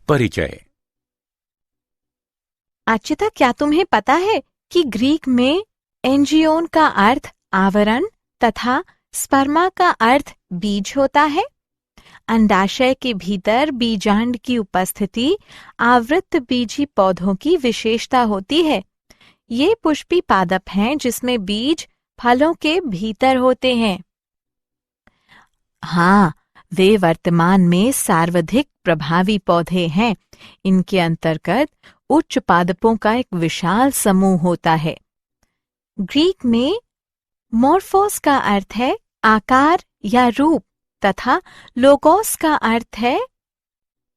परिचय। अच्युता, क्या तुम्हें पता है कि ग्रीक में एंजियोन का अर्थ आवरण तथा स्पर्मा का अर्थ बीज होता है। अंडाशय के भीतर बीजांड की उपस्थिति आवृत बीजी पौधों की विशेषता होती है। ये पुष्पी पादप हैं जिसमें बीज फलों के भीतर होते हैं। हाँ, वे वर्तमान में सर्वाधिक प्रभावी पौधे हैं। इनके अंतर्गत उच्च पादपों का एक विशाल समूह होता है। ग्रीक में मोर्फोस का अर्थ है आकार या रूप तथा लोगोस का अर्थ है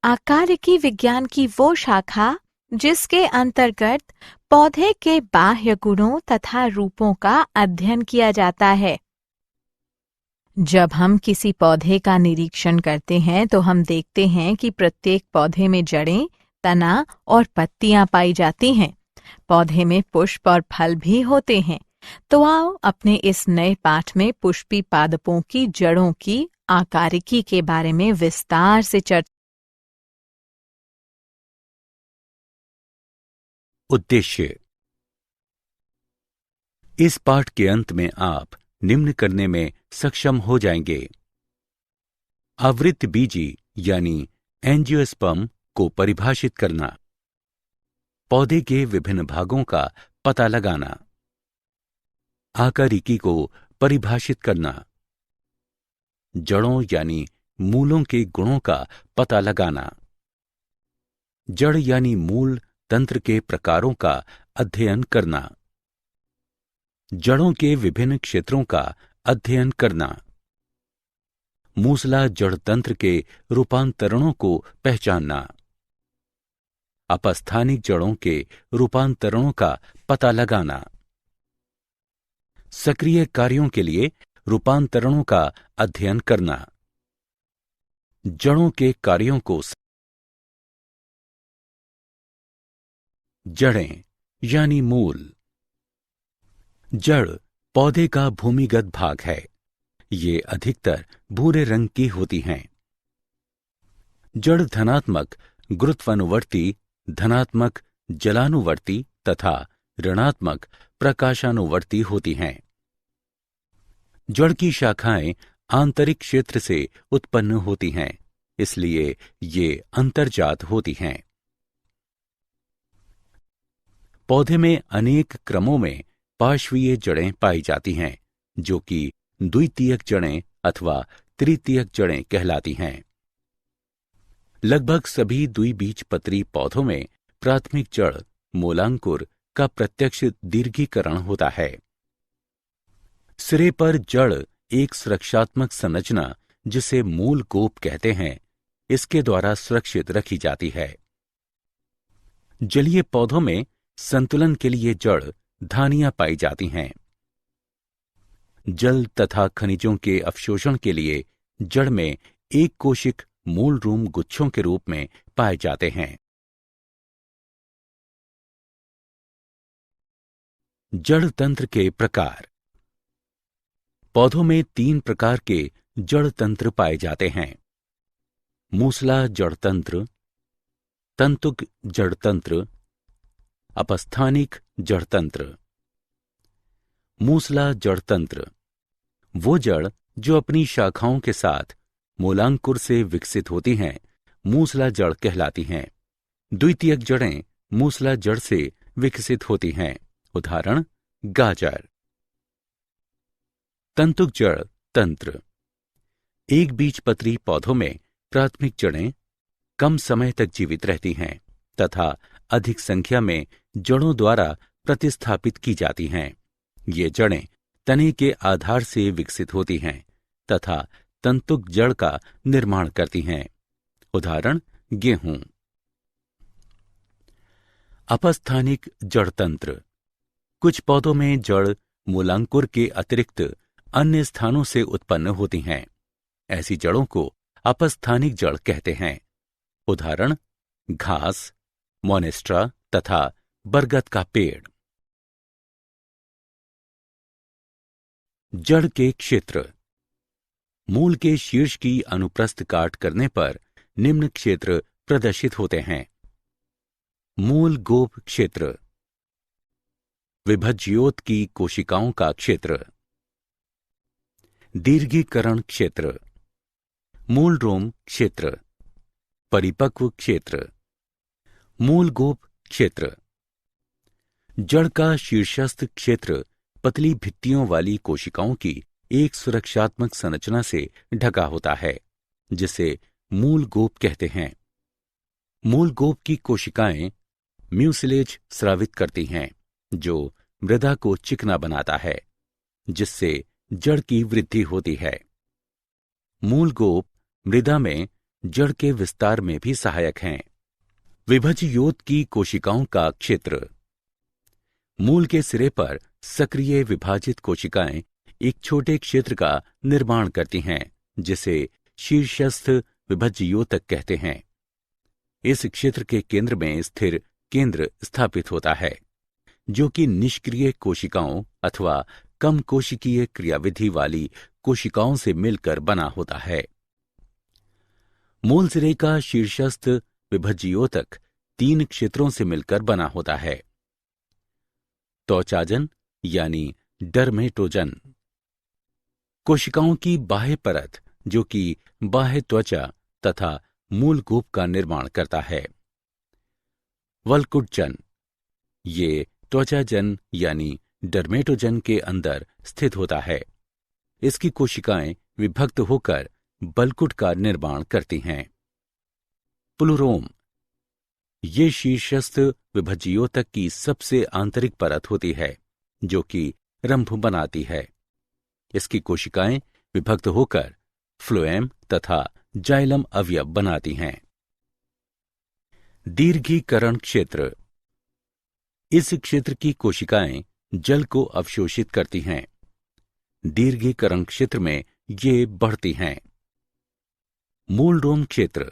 आकारिकी विज्ञान की वो शाखा जिसके अंतर्गत पौधे के बाह्य गुणों तथा रूपों का अध्ययन किया जाता है। जब हम किसी पौधे का निरीक्षण करते हैं तो हम देखते हैं कि प्रत्येक पौधे में जड़ें, तना और पत्तियां पाई जाती हैं। पौधे में पुष्प और फल भी होते हैं। तो आओ अपने इस नए पाठ में पुष्पी पादपों की जड़ों की आकारिकी के बारे में विस्तार से चर्चा। उद्देश्य। इस पाठ के अंत में आप निम्न करने में सक्षम हो जाएंगे। आवृत बीजी यानी एंजियोस्पर्म को परिभाषित करना, पौधे के विभिन्न भागों का पता लगाना, आकारिकी को परिभाषित करना, जड़ों यानी मूलों के गुणों का पता लगाना, जड़ यानी मूल तंत्र के प्रकारों का अध्ययन करना, जड़ों के विभिन्न क्षेत्रों का अध्ययन करना, मूसला जड़ तंत्र के रूपांतरणों को पहचानना, अपस्थानिक जड़ों के रूपांतरणों का पता लगाना, सक्रिय कार्यों के लिए रूपांतरणों का अध्ययन करना, जड़ों के कार्यों को। जड़ें यानी मूल। जड़ पौधे का भूमिगत भाग है। ये अधिकतर भूरे रंग की होती हैं। जड़ धनात्मक गुरुत्वानुवर्ती, धनात्मक जलानुवर्ती तथा ऋणात्मक प्रकाशानुवर्ती होती हैं। जड़ की शाखाएं आंतरिक क्षेत्र से उत्पन्न होती हैं, इसलिए ये अंतर्जात होती हैं। पौधे में अनेक क्रमों में पार्श्वीय जड़ें पाई जाती हैं, जो कि द्वितीयक जड़ें अथवा तृतीयक जड़ें कहलाती हैं। लगभग सभी द्विबीजपत्री पौधों में प्राथमिक जड़ मूलांकुर का प्रत्यक्ष दीर्घीकरण होता है। सिरे पर जड़ एक सुरक्षात्मक संरचना, जिसे मूल कोप कहते हैं, इसके द्वारा सुरक्षित रखी जाती है। जलीय पौधों में संतुलन के लिए जड़ धानियां पाई जाती हैं। जल तथा खनिजों के अवशोषण के लिए जड़ में एक कोशिक मूल रूम गुच्छों के रूप में पाए जाते हैं। जड़ तंत्र के प्रकार। पौधों में 3 प्रकार के जड़ तंत्र पाए जाते हैं: मूसला जड़ तंत्र, तंतुक जड़ तंत्र, अपस्थानिक जड़ तंत्र। मूसला जड़ तंत्र वो जड़ जो अपनी शाखाओं के साथ मूलांकुर से विकसित होती हैं, मूसला जड़ कहलाती हैं। द्वितीयक जड़ें मूसला जड़ से विकसित होती हैं। उदाहरण गाजर। तंतुक जड़ तंत्र। एक बीजपत्री पौधों में प्राथमिक जड़ें कम समय तक जीवित रहती हैं तथा अधिक संख्या में जड़ों द्वारा प्रतिस्थापित की जाती हैं। ये जड़ें तने के आधार से विकसित होती हैं तथा तंतुक जड़ का निर्माण करती हैं। उदाहरण गेहूं। अपस्थानिक जड़ तंत्र। कुछ पौधों में जड़ मूलांकुर के अतिरिक्त अन्य स्थानों से उत्पन्न होती हैं। ऐसी जड़ों को अपस्थानिक जड़ कहते हैं। उदाहरण घास, मोनेस्ट्रा तथा बरगद का पेड़। जड़ के क्षेत्र। मूल के शीर्ष की अनुप्रस्थ काट करने पर निम्न क्षेत्र प्रदर्शित होते हैं। मूल गोप क्षेत्र, विभज्योत की कोशिकाओं का क्षेत्र। दीर्घीकरण क्षेत्र, मूल रोम क्षेत्र, परिपक्व क्षेत्र। मूल गोप क्षेत्र, जड़ का शीर्षस्थ क्षेत्र पतली भित्तियों वाली कोशिकाओं की एक सुरक्षात्मक संरचना से ढका होता है, जिसे मूल गोप कहते हैं। मूल गोप की कोशिकाएं म्यूसिलेज स्रावित करती हैं, जो मृदा को चिकना बनाता है, जिससे जड़ की वृद्धि होती है। मूल गोप मृदा में जड़ के विस्तार में भी सहायक हैं। विभज्योत की कोशिकाओं का क्षेत्र, मूल के सिरे पर सक्रिय विभाजित कोशिकाएं एक छोटे क्षेत्र का निर्माण करती हैं, जिसे शीर्षस्थ विभज्योतक कहते हैं। इस क्षेत्र के केंद्र में स्थिर केंद्र स्थापित होता है, जो कि निष्क्रिय कोशिकाओं अथवा कम कोशिकीय क्रियाविधि वाली कोशिकाओं से मिलकर बना होता है। मूल सिरे का शीर्षस्थ विभज्योतक 3 क्षेत्रों से मिलकर बना होता है। त्वचाजन यानी डर्मेटोजन, कोशिकाओं की बाह्य परत जो कि बाह्य त्वचा तथा मूल गोप का निर्माण करता है। वल्कुटजन, ये त्वचाजन यानी डर्मेटोजन के अंदर स्थित होता है। इसकी कोशिकाएं विभक्त होकर बल्कुट का निर्माण करती हैं। प्लूरोम, ये शीर्षस्थ विभज्योतक की सबसे आंतरिक परत होती है, जो कि रंभ बनाती है। इसकी कोशिकाएं विभक्त होकर फ्लोएम तथा जाइलम अवयव बनाती हैं। दीर्घीकरण क्षेत्र, इस क्षेत्र की कोशिकाएं जल को अवशोषित करती हैं। दीर्घीकरण क्षेत्र में ये बढ़ती हैं। मूल रोम क्षेत्र,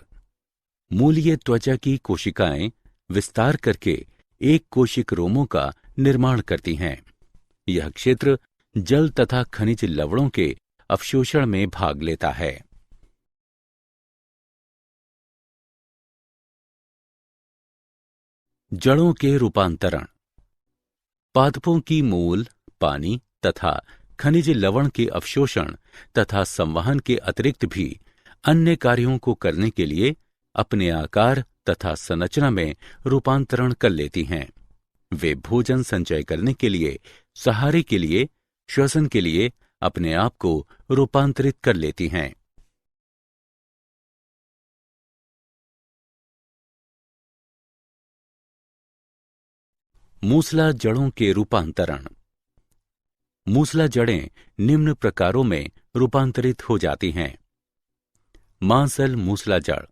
मूलीय त्वचा की कोशिकाएं विस्तार करके एक कोशिक रोमों का निर्माण करती हैं। यह क्षेत्र जल तथा खनिज लवणों के अवशोषण में भाग लेता है। जड़ों के रूपांतरण, पादपों की मूल, पानी तथा खनिज लवण के अवशोषण तथा संवहन के अतिरिक्त भी अन्य कार्यों को करने के लिए अपने आकार तथा संरचना में रूपांतरण कर लेती हैं। वे भोजन संचय करने के लिए, सहारे के लिए, श्वसन के लिए अपने आप को रूपांतरित कर लेती हैं। मूसला जड़ों के रूपांतरण, मूसला जड़ें निम्न प्रकारों में रूपांतरित हो जाती हैं। मांसल मूसला जड़,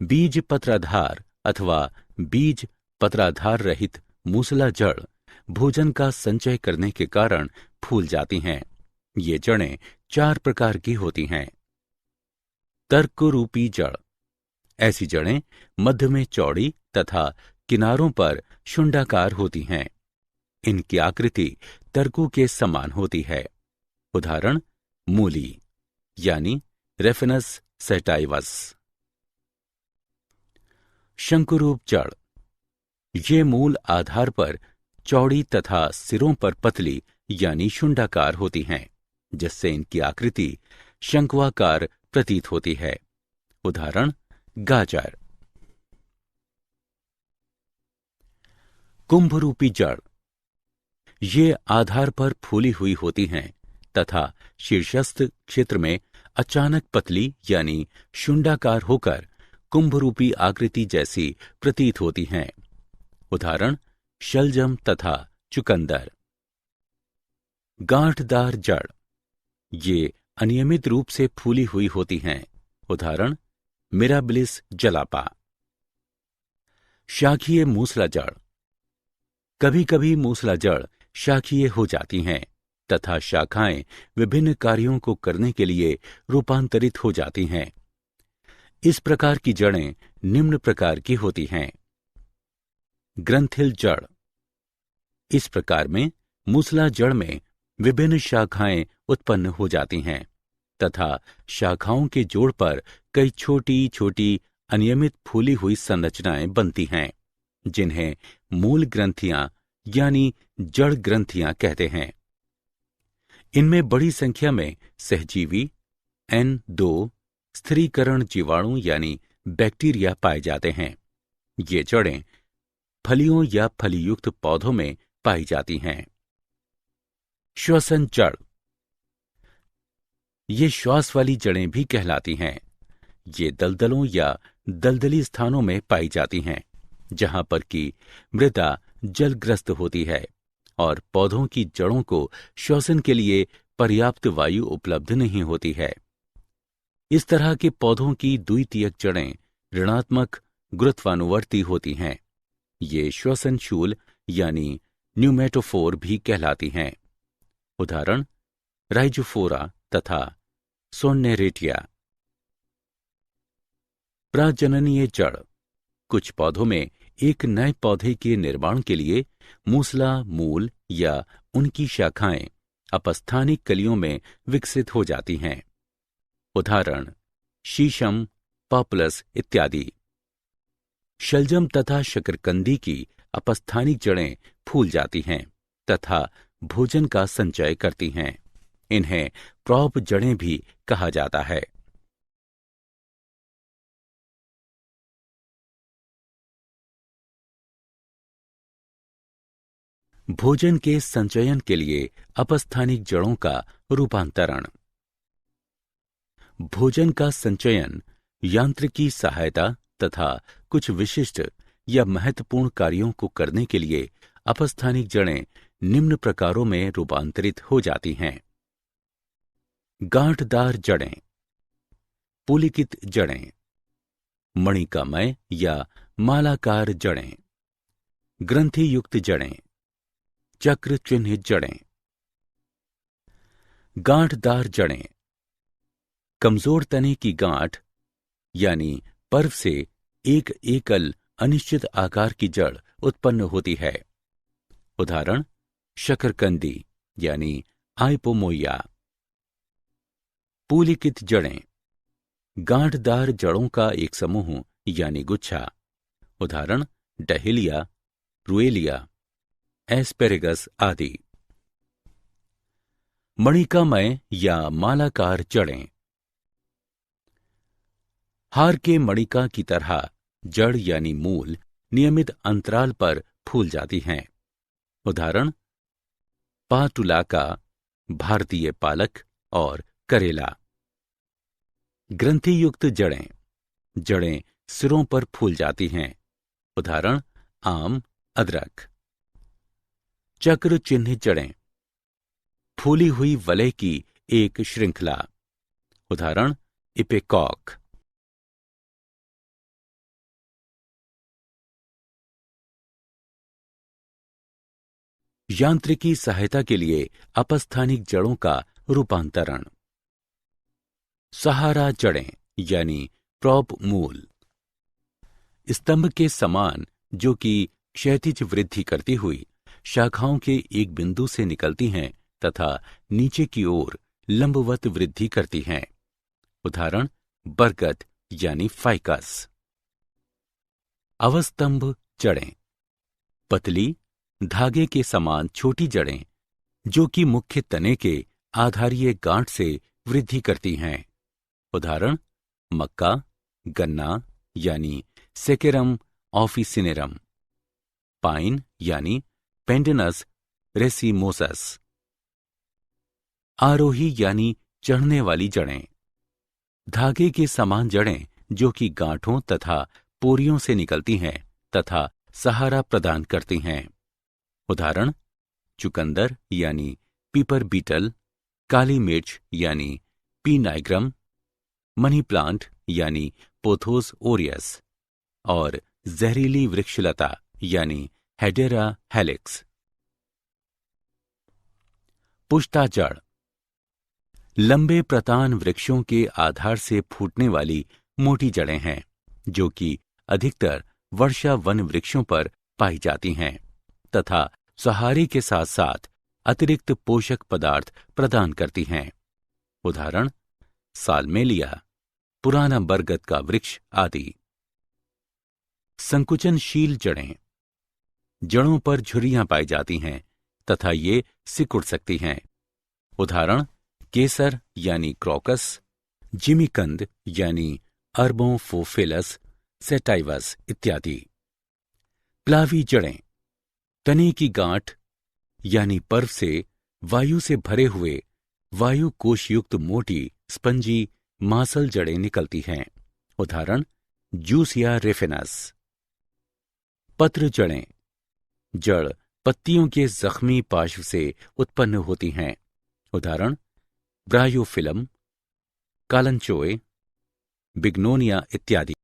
बीज पत्राधार अथवा बीज पत्राधार रहित मूसला जड़ भोजन का संचय करने के कारण फूल जाती हैं। ये जड़ें 4 प्रकार की होती हैं। तर्करूपी जड़, ऐसी जड़ें मध्य में चौड़ी तथा किनारों पर शुंडाकार होती हैं। इनकी आकृति तर्कू के समान होती है। उदाहरण मूली यानी रेफिनस सेटाइवस। शंकुरूप जड़, ये मूल आधार पर चौड़ी तथा सिरों पर पतली यानी शुंडाकार होती हैं, जिससे इनकी आकृति शंक्वाकार प्रतीत होती है। उदाहरण गाजर। कुंभरूपी जड़, ये आधार पर फूली हुई होती हैं तथा शीर्षस्थ क्षेत्र में अचानक पतली यानी शुंडाकार होकर कुंभरूपी आकृति जैसी प्रतीत होती हैं। उदाहरण शलजम तथा चुकंदर। गांठदार जड़, ये अनियमित रूप से फूली हुई होती हैं। उदाहरण मिराबिलिस जलापा। शाखीय मूसला जड़, कभी कभी मूसला जड़ शाखीय हो जाती हैं तथा शाखाएं विभिन्न कार्यों को करने के लिए रूपांतरित हो जाती हैं। इस प्रकार की जड़ें निम्न प्रकार की होती हैं। ग्रंथिल जड़, इस प्रकार में मूसला जड़ में विभिन्न शाखाएं उत्पन्न हो जाती हैं तथा शाखाओं के जोड़ पर कई छोटी छोटी अनियमित फूली हुई संरचनाएं बनती हैं, जिन्हें मूल ग्रंथियां यानी जड़ ग्रंथियां कहते हैं। इनमें बड़ी संख्या में सहजीवी N2 स्थिरीकरण जीवाणु यानी बैक्टीरिया पाए जाते हैं। ये जड़ें फलियों या फलीयुक्त पौधों में पाई जाती हैं। श्वसन जड़, ये श्वास वाली जड़ें भी कहलाती हैं। ये दलदलों या दलदली स्थानों में पाई जाती हैं, जहां पर कि मृदा जलग्रस्त होती है और पौधों की जड़ों को श्वसन के लिए पर्याप्त वायु उपलब्ध नहीं होती है। इस तरह के पौधों की द्वितीयक जड़ें ऋणात्मक गुरुत्वानुवर्ती होती हैं। ये श्वसनशूल यानी न्यूमेटोफोर भी कहलाती हैं। उदाहरण राइजोफोरा तथा सोन्नेरेटिया। प्रजननीय जड़, कुछ पौधों में एक नए पौधे के निर्माण के लिए मूसला मूल या उनकी शाखाएं अपस्थानिक कलियों में विकसित हो जाती हैं। उदाहरण शीशम, पॉपुलस इत्यादि। शलजम तथा शकरकंदी की अपस्थानिक जड़ें फूल जाती हैं तथा भोजन का संचय करती हैं। इन्हें प्रॉप जड़ें भी कहा जाता है। भोजन के संचयन के लिए अपस्थानिक जड़ों का रूपांतरण। भोजन का संचयन यांत्रिकी सहायता तथा कुछ विशिष्ट या महत्वपूर्ण कार्यों को करने के लिए अपस्थानिक जड़ें निम्न प्रकारों में रूपांतरित हो जाती हैं। गांठदार जड़ें, पुलिकित जड़ें, मणिकामय या मालाकार जड़ें, ग्रंथि युक्त जड़ें, चक्र चिन्हित जड़ें। गांठदार जड़ें, कमजोर तने की गांठ यानी पर्व से एक एकल अनिश्चित आकार की जड़ उत्पन्न होती है। उदाहरण शकरकंदी यानी आइपोमोइया। पुलिकित जड़ें, गांठदार जड़ों का एक समूह यानी गुच्छा। उदाहरण डहेलिया, रुएलिया, एस्पेरेगस आदि। मणिकामय या मालाकार जड़ें, हार के मणिका की तरह जड़ यानी मूल नियमित अंतराल पर फूल जाती हैं। उदाहरण पाटुलाका, भारतीय पालक और करेला। ग्रंथि युक्त जड़ें, जड़ें सिरों पर फूल जाती हैं। उदाहरण आम, अदरक। चक्र चिन्हित जड़ें, फूली हुई वलय की एक श्रृंखला। उदाहरण इपेकॉक। यांत्रिकी सहायता के लिए अपस्थानिक जड़ों का रूपांतरण। सहारा जड़ें यानी प्रॉप मूल, स्तंभ के समान जो कि क्षैतिज वृद्धि करती हुई शाखाओं के एक बिंदु से निकलती हैं तथा नीचे की ओर लंबवत वृद्धि करती हैं। उदाहरण बरगद यानी फाइकस। अवस्तंभ जड़ें, पतली धागे के समान छोटी जड़ें जो कि मुख्य तने के आधारीय गांठ से वृद्धि करती हैं। उदाहरण मक्का, गन्ना यानी सेकेरम ऑफिसिनेरम, पाइन यानी पेंडेनस रेसिमोसस। आरोही यानी चढ़ने वाली जड़ें, धागे के समान जड़ें जो कि गांठों तथा पोरियों से निकलती हैं तथा सहारा प्रदान करती हैं। उदाहरण चुकंदर यानी पीपर बीटल, काली मिर्च यानी पी नाइग्रम, मनी प्लांट यानी पोथोस ओरियस और जहरीली वृक्षलता यानी हेडेरा हेलिक्स। पुष्टा जड़, लंबे प्रतान वृक्षों के आधार से फूटने वाली मोटी जड़ें हैं जो कि अधिकतर वर्षा वन वृक्षों पर पाई जाती हैं तथा सहारे के साथ साथ अतिरिक्त पोषक पदार्थ प्रदान करती हैं। उदाहरण सालमेलिया, पुराना बरगद का वृक्ष आदि। संकुचनशील जड़ें। जड़ों पर झुर्रियां पाई जाती हैं तथा ये सिकुड़ सकती हैं। उदाहरण केसर यानी क्रोकस, जिमीकंद यानी अर्बोफोफिलस सेटाइवस इत्यादि। प्लावी जड़ें, तने की गांठ यानी पर्व से वायु से भरे हुए वायु कोश युक्त मोटी स्पंजी मांसल जड़ें निकलती हैं। उदाहरण जूसिया रेफिनस। पत्र जड़ें, जड़ पत्तियों के जख्मी पार्श्व से उत्पन्न होती हैं। उदाहरण ब्रायोफिलम, कालंचोए, बिग्नोनिया इत्यादि।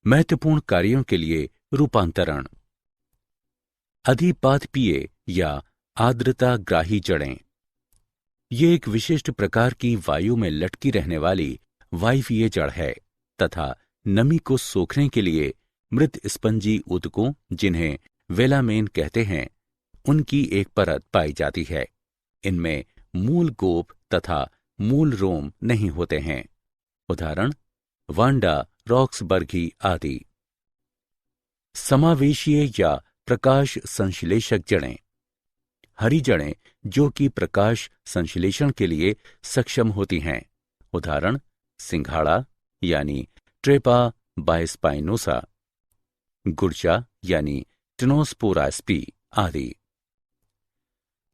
महत्वपूर्ण कार्यों के लिए रूपांतरण। अधिपादपीय या आर्द्रताग्राही जड़ें, ये एक विशिष्ट प्रकार की वायु में लटकी रहने वाली वायवीय जड़ है तथा नमी को सोखने के लिए मृत स्पंजी ऊतकों, जिन्हें वेलामेन कहते हैं, उनकी एक परत पाई जाती है। इनमें मूल गोप तथा मूल रोम नहीं होते हैं। उदाहरण वांडा रॉक्सबर्गी आदि। समावेशीय या प्रकाश संश्लेषक जड़ें, हरी जड़ें जो कि प्रकाश संश्लेषण के लिए सक्षम होती हैं। उदाहरण सिंघाड़ा यानी ट्रेपा बायस्पाइनोसा, गुर्जा यानी टिनोस्पोरा स्पी आदि।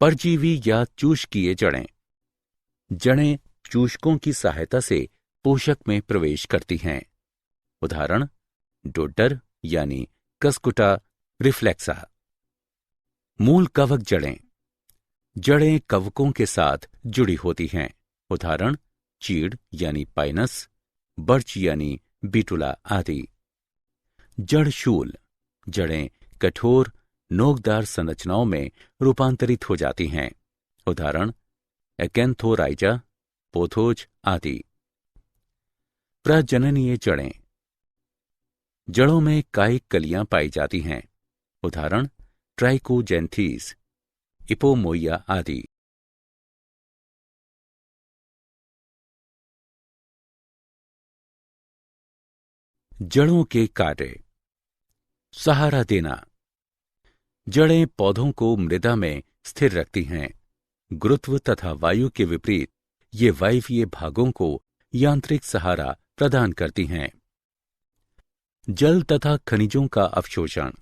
परजीवी या चूषकीय जड़ें, जड़ें चूषकों की सहायता से पोषक में प्रवेश करती हैं। उदाहरण डोडर यानी कस्कुटा रिफ्लेक्सा। मूल कवक जड़ें, जड़ें कवकों के साथ जुड़ी होती हैं। उदाहरण चीड़ यानी पाइनस, बर्च यानी बिटुला आदि। जड़शूल, जड़ें कठोर नोकदार संरचनाओं में रूपांतरित हो जाती हैं। उदाहरण एकैंथोराइजा, पोथोज आदि। प्रजननीय जड़ें, जड़ों में कायिक कलियां पाई जाती हैं। उदाहरण ट्राइकोजेंथीस, इपोमोइया आदि। जड़ों के कार्य। सहारा देना, जड़ें पौधों को मृदा में स्थिर रखती हैं। गुरुत्व तथा वायु के विपरीत ये वायवीय भागों को यांत्रिक सहारा प्रदान करती हैं। जल तथा खनिजों का अवशोषण,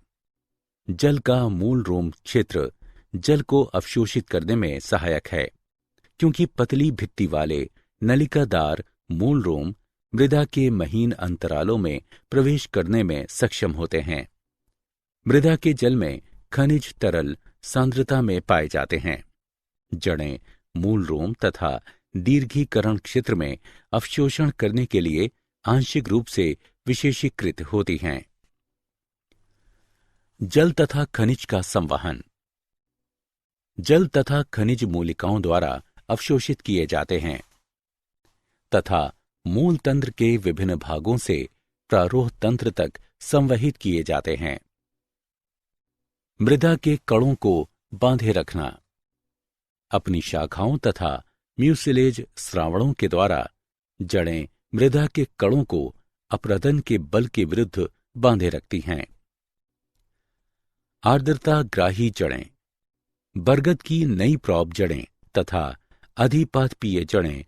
जल का मूल रोम क्षेत्र जल को अवशोषित करने में सहायक है, क्योंकि पतली भित्ति वाले नलिकादार मूल रोम मृदा के महीन अंतरालों में प्रवेश करने में सक्षम होते हैं। मृदा के जल में खनिज तरल सांद्रता में पाए जाते हैं। जड़ें मूल रोम तथा दीर्घीकरण क्षेत्र में अवशोषण करने के लिए आंशिक रूप से विशेषीकृत होती हैं। जल तथा खनिज का संवहन, जल तथा खनिज मूलिकाओं द्वारा अवशोषित किए जाते हैं तथा मूल तंत्र के विभिन्न भागों से प्रारोह तंत्र तक संवहित किए जाते हैं। मृदा के कणों को बांधे रखना, अपनी शाखाओं तथा म्यूसिलेज श्रावणों के द्वारा जड़ें मृदा के कणों को अपरदन के बल के विरुद्ध बांधे रखती हैं। आर्द्रताग्राही जड़ें, बरगद की नई प्रॉप जड़ें तथा अधिपादपीय जड़ें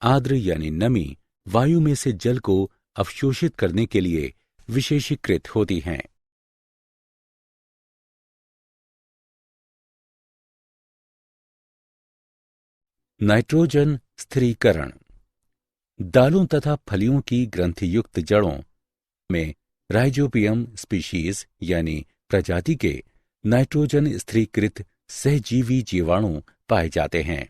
आर्द्र यानी नमी वायु में से जल को अवशोषित करने के लिए विशेषीकृत होती हैं। नाइट्रोजन स्थिरीकरण, दालों तथा फलियों की ग्रंथियुक्त जड़ों में राइजोबियम स्पीशीज यानी प्रजाति के नाइट्रोजन स्थिरीकृत सहजीवी जीवाणु पाए जाते हैं।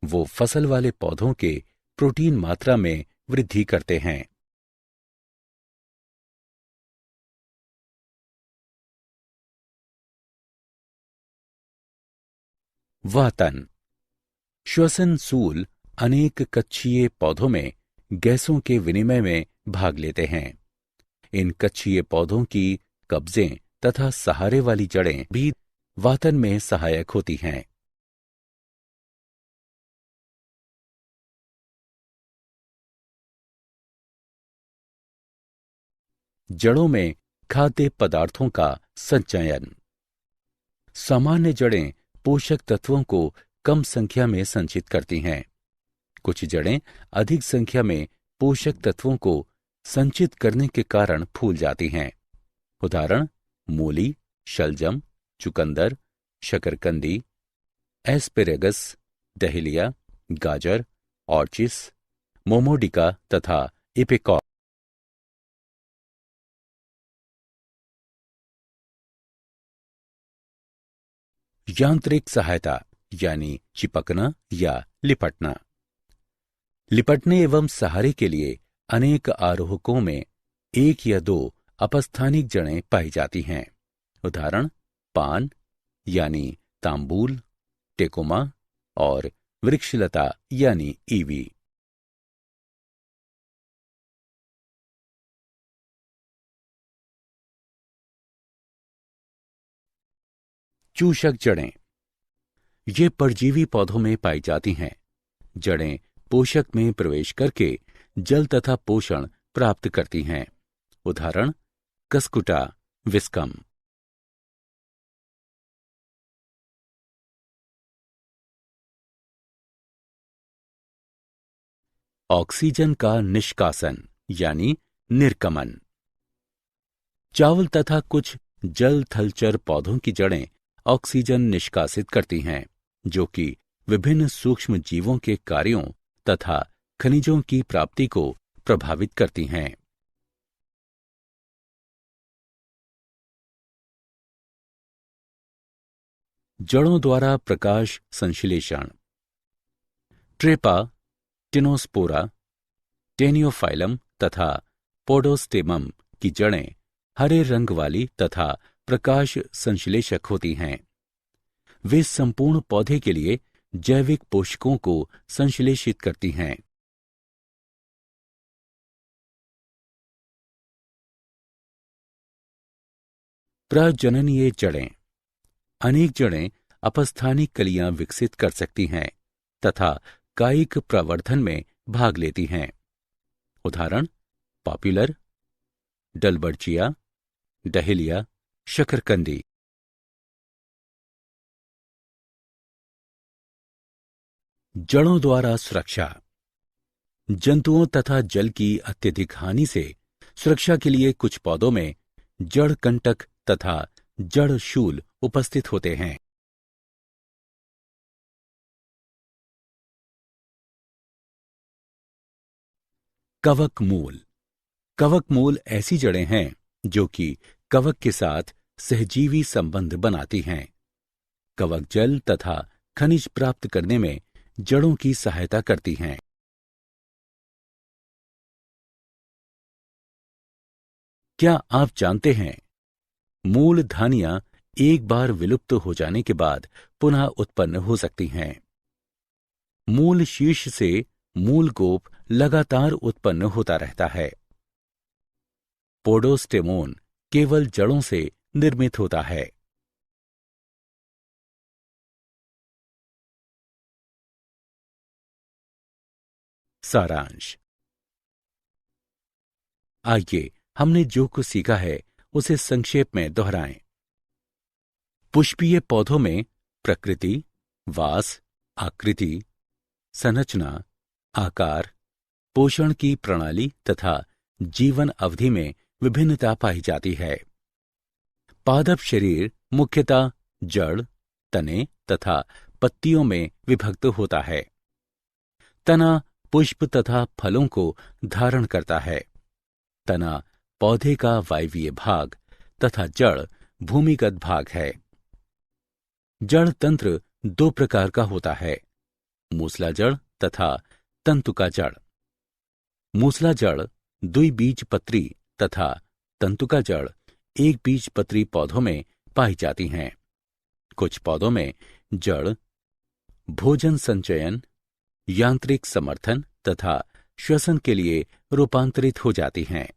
वो फसल वाले पौधों के प्रोटीन मात्रा में वृद्धि करते हैं। वातन, श्वसन सूल अनेक कक्षीय पौधों में गैसों के विनिमय में भाग लेते हैं। इन कक्षीय पौधों की कब्जें तथा सहारे वाली जड़ें भी वातन में सहायक होती हैं। जड़ों में खाद्य पदार्थों का संचयन। सामान्य जड़ें पोषक तत्वों को कम संख्या में संचित करती हैं। कुछ जड़ें अधिक संख्या में पोषक तत्वों को संचित करने के कारण फूल जाती हैं। उदाहरण मूली, शलजम, चुकंदर, शकरकंदी, एस्पेरेगस, डहेलिया, गाजर, ऑर्चिस, मोमोडिका तथा इपेकॉ। यांत्रिक सहायता यानी चिपकना या लिपटना। लिपटने एवं सहारे के लिए अनेक आरोहकों में एक या दो अपस्थानिक जड़ें पाई जाती हैं। उदाहरण पान यानी तांबूल, टेकोमा और वृक्षलता यानी ईवी। चूषक जड़ें ये परजीवी पौधों में पाई जाती हैं। जड़ें पोषक में प्रवेश करके जल तथा पोषण प्राप्त करती हैं। उदाहरण कस्कुटा विस्कम। ऑक्सीजन का निष्कासन यानी निर्गमन। चावल तथा कुछ जल थलचर पौधों की जड़ें ऑक्सीजन निष्कासित करती हैं, जो कि विभिन्न सूक्ष्म जीवों के कार्यों तथा खनिजों की प्राप्ति को प्रभावित करती हैं। जड़ों द्वारा प्रकाश संश्लेषण। ट्रेपा, टिनोस्पोरा, टेनियोफाइलम तथा पोडोस्टेमम की जड़ें हरे रंग वाली तथा प्रकाश संश्लेषक होती हैं। वे संपूर्ण पौधे के लिए जैविक पोषकों को संश्लेषित करती हैं। प्रजननीय जड़ें। अनेक जड़ें अपस्थानिक कलियां विकसित कर सकती हैं तथा कायिक प्रवर्धन में भाग लेती हैं। उदाहरण पॉपुलर, डलबर्चिया, डहेलिया, शकरकंदी। जड़ों द्वारा सुरक्षा। जंतुओं तथा जल की अत्यधिक हानि से सुरक्षा के लिए कुछ पौधों में जड़ कंटक तथा जड़ शूल उपस्थित होते हैं। कवक मूल। कवक मूल ऐसी जड़ें हैं जो कि कवक के साथ सहजीवी संबंध बनाती हैं। कवक जल तथा खनिज प्राप्त करने में जड़ों की सहायता करती हैं। क्या आप जानते हैं मूलधानियां एक बार विलुप्त हो जाने के बाद पुनः उत्पन्न हो सकती हैं। मूल शीर्ष से मूल गोप लगातार उत्पन्न होता रहता है। पोडोस्टेमोन केवल जड़ों से निर्मित होता है। सारांश। आइए हमने जो कुछ सीखा है उसे संक्षेप में दोहराएं। पुष्पीय पौधों में प्रकृति, वास, आकृति, संरचना, आकार, पोषण की प्रणाली तथा जीवन अवधि में विभिन्नता पाई जाती है। पादप शरीर मुख्यतः जड़, तने तथा पत्तियों में विभक्त होता है। तना पुष्प तथा फलों को धारण करता है। तना पौधे का वायवीय भाग तथा जड़ भूमिगत भाग है। जड़ तंत्र दो प्रकार का होता है, मूसला जड़ तथा तंतुका जड़। मूसला जड़ द्विबीजपत्री तथा तंतुका जड़ एक बीजपत्री पौधों में पाई जाती हैं। कुछ पौधों में जड़ भोजन संचयन, यांत्रिक समर्थन तथा श्वसन के लिए रूपांतरित हो जाती हैं।